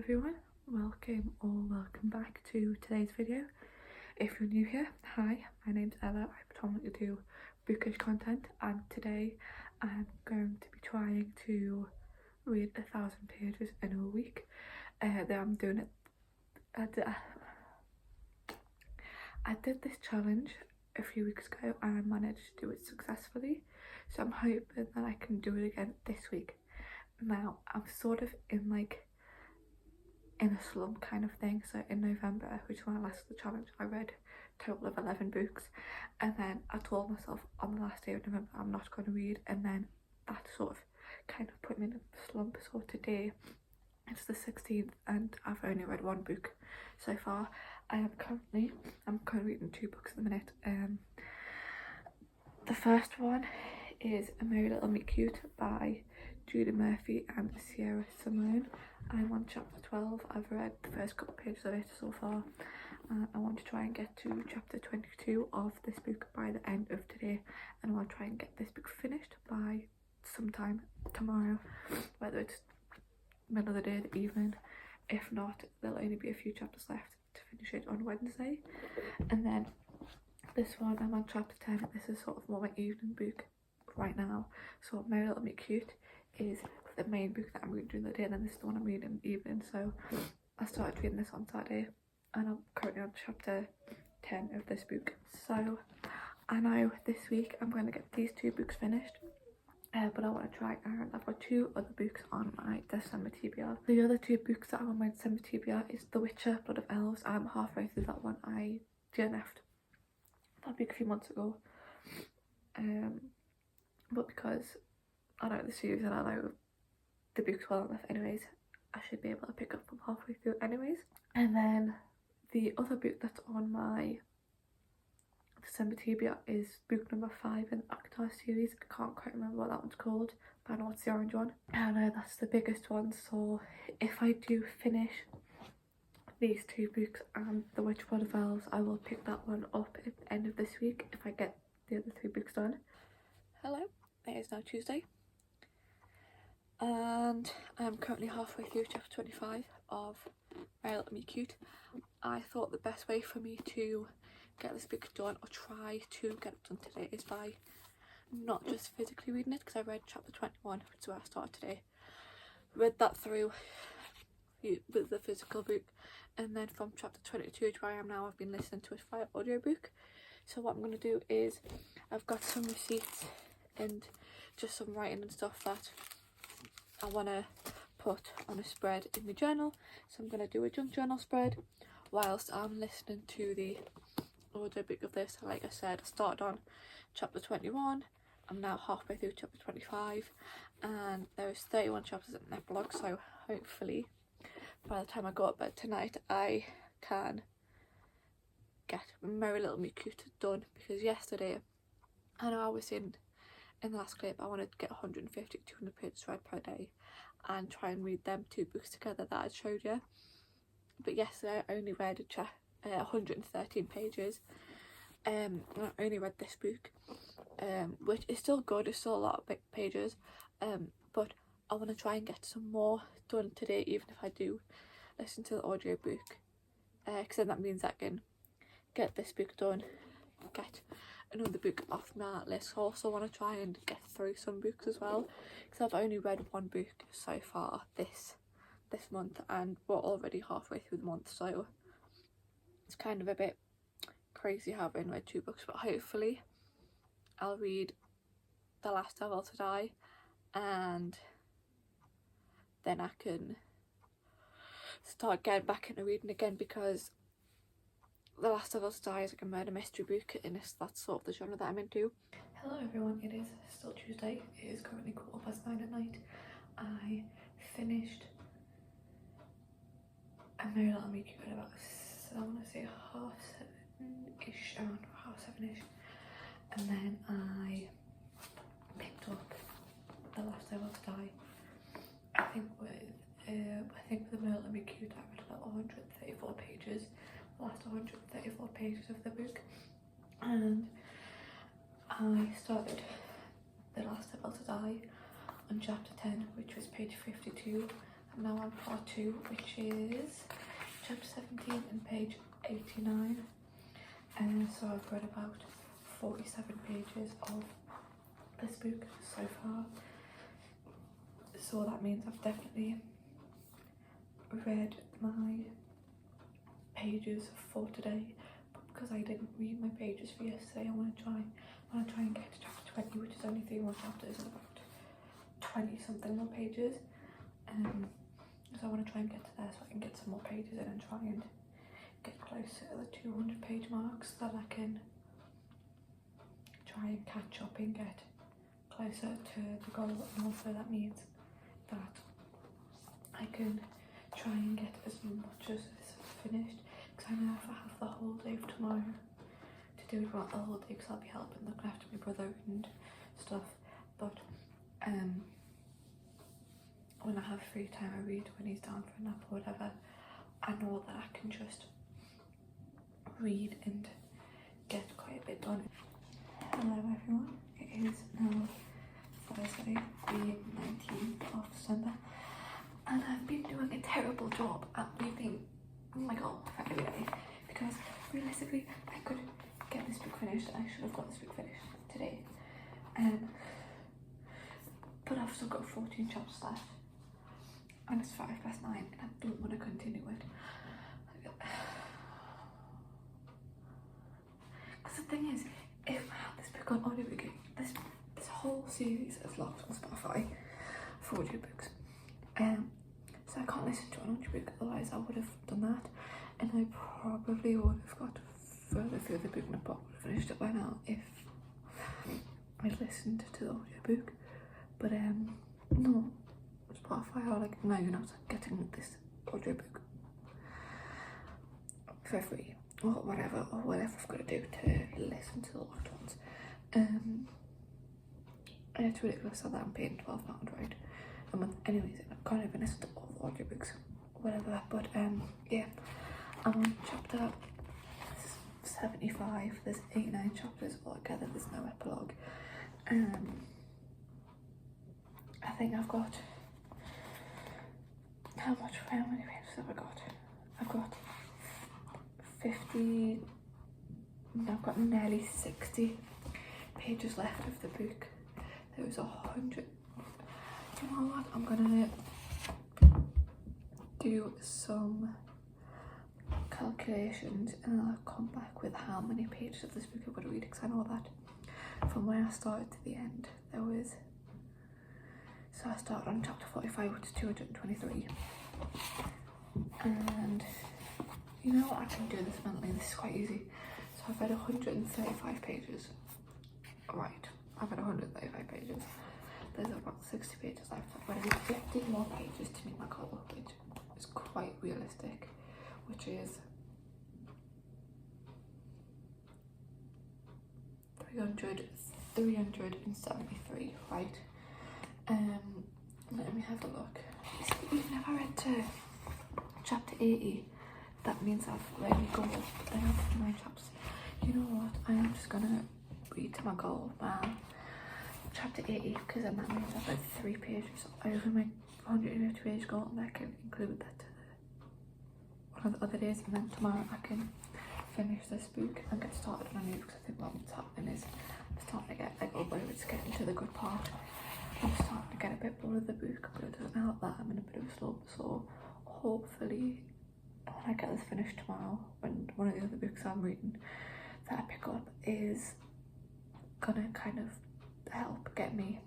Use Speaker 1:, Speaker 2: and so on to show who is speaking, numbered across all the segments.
Speaker 1: everyone, welcome back to today's video. If you're new here, hi, my name's Ella. I predominantly do bookish content, and today I'm going to be trying to read 1,000 pages in a week. I'm doing it. I did this challenge a few weeks ago and I managed to do it successfully, so I'm hoping that I can do it again this week. Now I'm sort of in a slump kind of thing. So in November, which is when I lasted the challenge, I read a total of 11 books, and then I told myself on the last day of November I'm not going to read, and then that sort of kind of put me in a slump. So today it's the 16th and I've only read one book so far. I'm currently reading 2 books at the minute. The first one is A Merry Little Meet Cute by Judy Murphy and Sierra Simone. I'm on chapter 12. I've read the first couple of pages of it so far, and I want to try and get to chapter 22 of this book by the end of today, and I'll try and get this book finished by sometime tomorrow, whether it's middle of the day, the evening. If not, there'll only be a few chapters left to finish it on Wednesday. And then this one, I'm on chapter 10. This is sort of more my evening book right now. So Merry Little Meet Cute is the main book that I'm reading during the day, and then this is the one I'm reading in the evening. So I started reading this on Saturday and I'm currently on chapter 10 of this book. So I know this week I'm going to get these 2 books finished, but I want to try, and I've got 2 other books on my December TBR. The other 2 books that are on my December TBR is The Witcher, Blood of Elves. I'm halfway through that one. I DNF'd that book a few months ago, but because I know the series and I know the book's well enough anyways, I should be able to pick up from halfway through anyways. And then the other book that's on my December TBR is book number 5 in the Booktok series. I can't quite remember what that one's called, but I know it's the orange one. I know that's the biggest one, so if I do finish these 2 books and The Witch, Blood of Elves, I will pick that one up at the end of this week if I get the other 3 books done. Hello, it is now Tuesday, and I'm currently halfway through chapter 25 of Merry Little Meet Cute. I thought the best way for me to get this book done, or try to get it done today, is by not just physically reading it, because I read chapter 21, which is where I started today. Read that through with the physical book, and then from chapter 22 to where I am now, I've been listening to it via audiobook. So what I'm going to do is, I've got some receipts and just some writing and stuff that I want to put on a spread in my journal. So I'm going to do a junk journal spread whilst I'm listening to the audiobook of this. Like I said, I started on chapter 21. I'm now halfway through chapter 25, and there's 31 chapters in an epilogue, so hopefully by the time I go to bed tonight I can get Merry Little Meet Cute done, because yesterday, I know I was in the last clip, I wanted to get 150 to 200 pages read per day and try and read them 2 books together that I showed you. But yesterday I only read 113 pages. I only read this book, which is still good. It's still a lot of big pages, but I want to try and get some more done today, even if I do listen to the audiobook, because then that means I can get this book done, get another book off my list. I also want to try and get through some books as well, because I've only read 1 book so far this month, and we're already halfway through the month, so it's kind of a bit crazy having read 2 books. But hopefully I'll read The Last Devil to Die, and then I can start getting back into reading again, because The Last Devil to Die is like a murder mystery book, and that's sort of the genre that I'm into. Hello everyone, it is still Tuesday. It is currently 9:15 at night. I finished A Merry Little Meet Cute at about, I want to say 7:30ish, around 7:30ish, and then I picked up The Last Devil to Die. I think with The Merry Little Meet Cute I read about 134 pages, the last 134 pages of the book, and I started The Last Devil to Die on chapter 10, which was page 52, I'm now on part 2, which is chapter 17 and page 89. And so I've read about 47 pages of this book so far. So that means I've definitely read my pages for today. But because I didn't read my pages for yesterday, I want to try and get to chapter 20, which is only 3 more chapters and about 20 something more pages. So I want to try and get to there so I can get some more pages in and try and get closer to the 200 page mark so that I can try and catch up and get closer to the goal. And also that means that I can try and get as much as this finished, because I know if I have the whole day of tomorrow to do it, the whole day, because I'll be helping looking after my brother and stuff. But when I have free time, I read when he's down for a nap or whatever. I know that I can just read and get quite a bit done. Hello everyone, it is now Thursday the 19th of December, and I've been doing a terrible job at reading my goal for every day, because realistically I could get this book finished. I should have got this book finished today, but I've still got 14 chapters left and it's 9:05 and I don't want to continue it. Because the thing is, if I had this book on audiobook, this whole series is locked on Spotify for audiobooks. So I can't listen to an audiobook, otherwise I would have done that, and I probably would have got further through the book and I probably would have finished it by now if I'd listened to the audiobook. But no, Spotify are like, no, you're not getting this audiobook for free, or whatever I've got to do to listen to the locked ones. And it's ridiculous that I'm paying £12, right, a month. Anyways, I can't even listen to all the audiobooks, whatever. But yeah, I'm on chapter 75. There's 89 chapters altogether. There's no epilogue. I think I've got, how many pages have I got? I've got 50, no, I've got nearly 60 pages left of the book. There was 100. You know what? I'm gonna do some calculations and I'll come back with how many pages of this book I've got to read, because I know that from where I started to the end there was, so I started on chapter 45, which is 223, and you know what, I can do this mentally, this is quite easy. So I've read 135 pages, right, I've read 135 pages, there's about 60 pages left. I've got to read 50 more pages to meet my goal, which is quite realistic, which is 373, right? Let me have a look. See, even if I read to chapter 80, that means I've read my goal. I have 9 chapters. You know what? I am just gonna read to my goal now. Chapter 80, because then that means I've read 3 pages over my 150 page goal, and I can include that to one of the other days, and then tomorrow I can finish this book and get started on it, because I think what's happening is I'm starting to get like, oh, but it's getting to the good part. I'm starting to get a bit bored of the book, but it doesn't help that I'm in a bit of a slump. So hopefully when I get this finished tomorrow, when one of the other books I'm reading that I pick up is gonna kind of help get me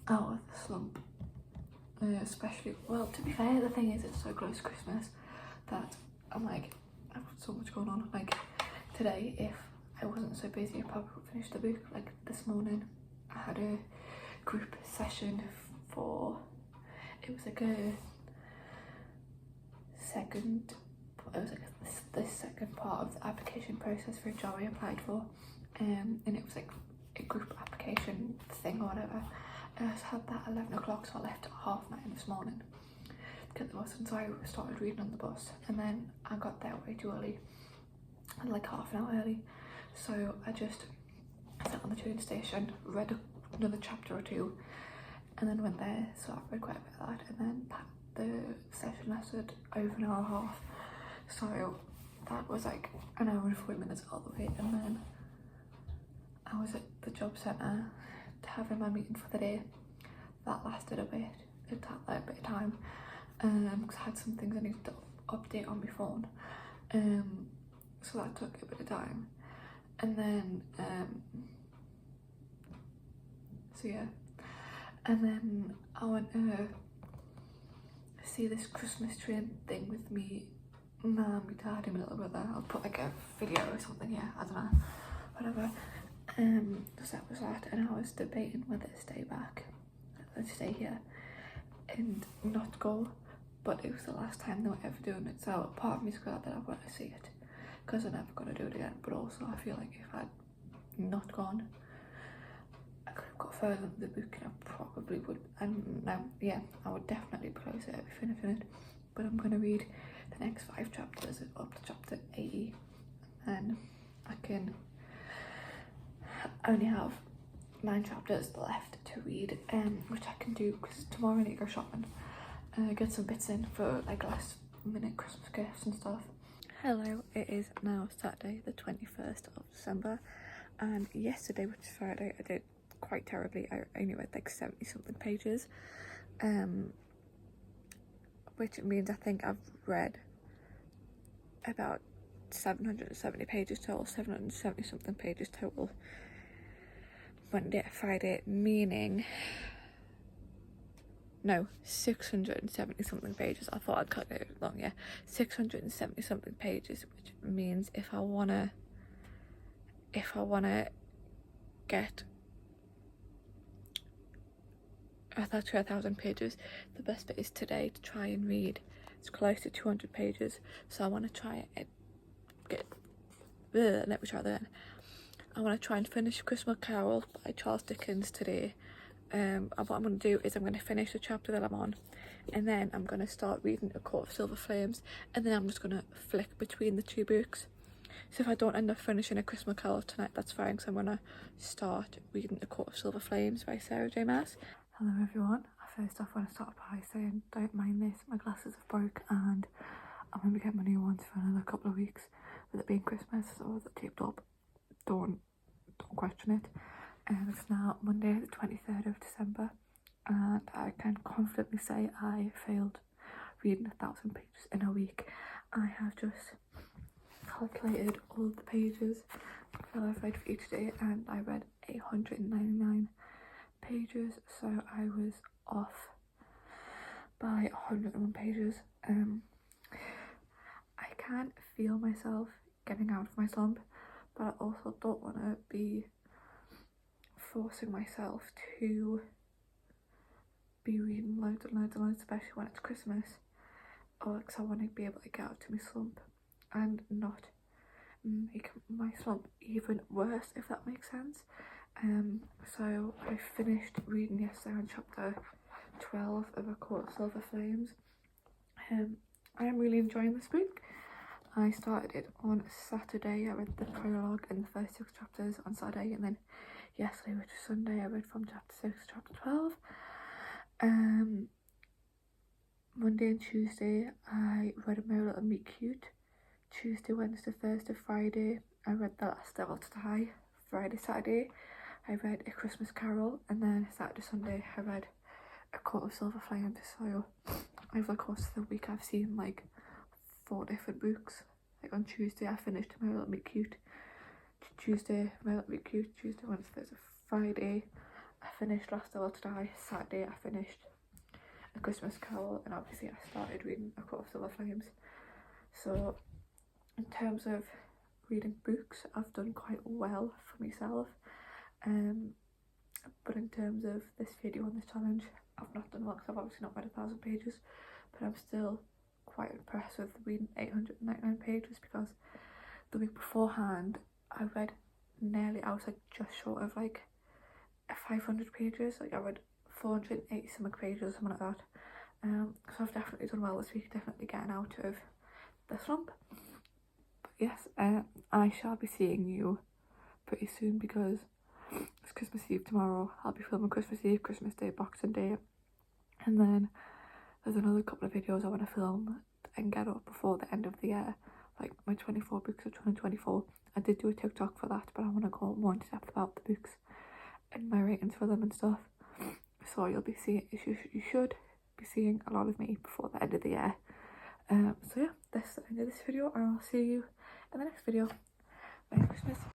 Speaker 1: out of the slump. Especially, well, to be fair, the thing is it's so close to Christmas that I'm like, I've got so much going on. Like today, if I wasn't so busy, I probably would finish the book. Like this morning I had a group session for, it was like this second part of the application process for a job I applied for, and it was like a group application thing or whatever. And I had that at 11 o'clock, so I left at 9:30 this morning to get the bus, and so I started reading on the bus, and then I got there way too early, like half an hour early. So I just sat on the train station, read another chapter or 2, and then went there. So I read quite a bit of that, and then that the session lasted over an hour and a half, so that was like an hour and 40 minutes all the way. And then I was at the job centre having my meeting for the day. That lasted a bit, it took like a bit of time, because I had some things I needed to update on my phone, so that took a bit of time. And then so yeah, and then I went to see this Christmas tree thing with me mum, my dad and my little brother. I'll put like a video or something, yeah, I don't know, whatever. So that was that, and I was debating whether to stay back, stay here and not go, but it was the last time they were ever doing it, so part of me is glad that I want to see it, because I'm never going to do it again. But also I feel like if I'd not gone, I could have got further in the book, and I probably would, and now, yeah, I would definitely close it, finishing it. But I'm going to read the next 5 chapters up to chapter 80, and I can only have 9 chapters left to read, which I can do because tomorrow I need to go shopping, get some bits in for like last minute Christmas gifts and stuff. Hello, it is now Saturday the 21st of December, and yesterday, which is Friday, I did quite terribly. I only read like 70 something pages, which means I think I've read about 770 pages total, 770 something pages total Monday, Friday, meaning no, 670 something pages. I thought I'd cut it long, yeah, 670 something pages, which means if I wanna get to 1,000 pages, the best bit is today to try and read as close to 200 pages. So I want to try and let me try that. I want to try and finish Christmas Carol by Charles Dickens today. And what I'm going to do is I'm going to finish the chapter that I'm on, and then I'm going to start reading A Court of Silver Flames, and then I'm just going to flick between the 2 books. So if I don't end up finishing A Christmas Carol tonight, that's fine, because I'm going to start reading A Court of Silver Flames by Sarah J Maas. Hello everyone. First off, I want to start by saying don't mind this, my glasses have broke and I'm going to be getting my new ones for another couple of weeks, with it being Christmas, so they're taped up. Don't question it. It's now Monday the 23rd of December, and I can confidently say I failed reading 1,000 pages in a week. I have just calculated all the pages that I've read for each day, and I read 899 pages, so I was off by 101 pages. I can't feel myself getting out of my slump, but I also don't want to be forcing myself to be reading loads and loads and loads, especially when it's Christmas, or because I want to be able to get out to my slump and not make my slump even worse, if that makes sense. So I finished reading yesterday on chapter 12 of A Court of Silver Flames. I am really enjoying this book. I started it on Saturday. I read the prologue and the first 6 chapters on Saturday, and then yesterday, which is Sunday, I read from chapter 6 to chapter 12. Monday and Tuesday I read My Little Meet Cute. Tuesday, Wednesday, Thursday, Friday I read The Last Devil to Die. Friday, Saturday I read A Christmas Carol, and then Saturday, Sunday I read A Court of Silver Flames. So over the course of the week I've seen like 4 different books. Like on Tuesday I finished My Little Meet Cute. Tuesday, My Little Meet Cute. Tuesday, Wednesday, Thursday, Friday I finished Last Devil to Die. Saturday I finished A Christmas Carol, and obviously I started reading A Court of Silver Flames. So in terms of reading books, I've done quite well for myself, but in terms of this video and this challenge, I've not done well because I've obviously not read 1,000 pages, but I'm still quite impressed with reading 899 pages, because the week beforehand I read nearly, I was like just short of like 500 pages, like I read 480 something pages, something like that. So I've definitely done well this week, definitely getting out of the slump. But yes, I shall be seeing you pretty soon, because it's Christmas Eve tomorrow. I'll be filming Christmas Eve, Christmas Day, Boxing Day, and then there's another couple of videos I want to film and get up before the end of the year, like my 24 books of 2024. I did do a TikTok for that, but I want to go more into depth about the books and my ratings for them and stuff. So you'll be seeing, you should be seeing a lot of me before the end of the year. So yeah, that's the end of this video, and I'll see you in the next video. Merry Christmas.